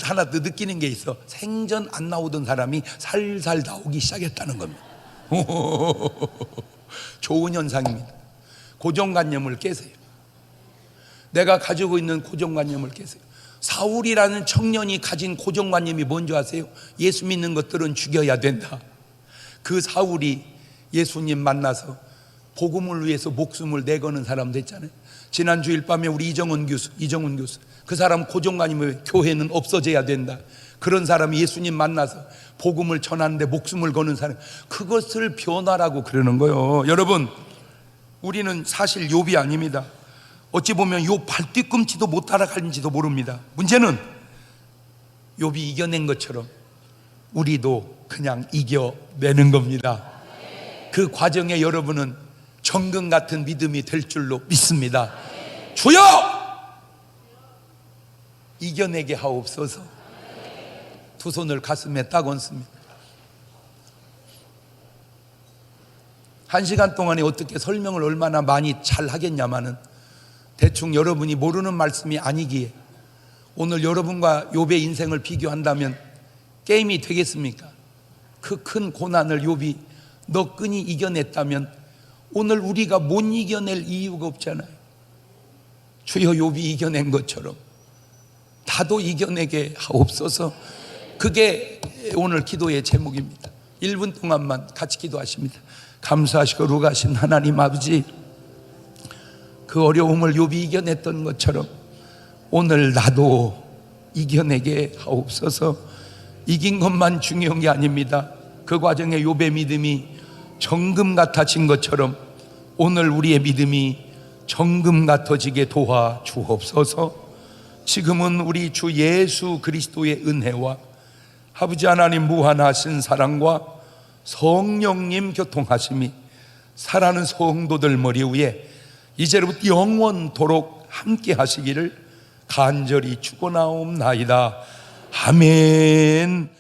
하나 더 느끼는 게 있어. 생전 안 나오던 사람이 살살 나오기 시작했다는 겁니다. 좋은 현상입니다. 고정관념을 깨세요. 내가 가지고 있는 고정관념을 깨세요. 사울이라는 청년이 가진 고정관념이 뭔지 아세요? 예수 믿는 것들은 죽여야 된다. 그 사울이 예수님 만나서 복음을 위해서 목숨을 내거는 사람 됐잖아요. 지난 주일 밤에 우리 이정훈 교수 그 사람 고정관념이 교회는 없어져야 된다. 그런 사람이 예수님 만나서 복음을 전하는데 목숨을 거는 사람, 그것을 변화라고 그러는 거예요. 여러분, 우리는 사실 욥이 아닙니다. 어찌 보면 욥 발뒤꿈치도 못 따라가는지도 모릅니다. 문제는 욥이 이겨낸 것처럼 우리도 그냥 이겨내는 겁니다. 그 과정에 여러분은 정금 같은 믿음이 될 줄로 믿습니다. 주여 이겨내게 하옵소서. 두 손을 가슴에 딱 얹습니다. 1시간 동안에 어떻게 설명을 얼마나 많이 잘 하겠냐마는 대충 여러분이 모르는 말씀이 아니기에 오늘 여러분과 욥의 인생을 비교한다면 게임이 되겠습니까? 그 큰 고난을 욥이 너끈히 이겨냈다면 오늘 우리가 못 이겨낼 이유가 없잖아요. 주여 욥이 이겨낸 것처럼 나도 이겨내게 하옵소서. 그게 오늘 기도의 제목입니다. 1분 동안만 같이 기도하십니다. 감사하시고 거룩하신 하나님 아버지, 그 어려움을 욥이 이겨냈던 것처럼 오늘 나도 이겨내게 하옵소서. 이긴 것만 중요한 게 아닙니다. 그 과정에 욥의 믿음이 정금 같아진 것처럼 오늘 우리의 믿음이 정금 같아지게 도와 주옵소서. 지금은 우리 주 예수 그리스도의 은혜와 아버지 하나님 무한하신 사랑과 성령님 교통하심이 사랑하는 성도들 머리 위에 이제부터 영원토록 함께 하시기를 간절히 축원하옵나이다. 아멘.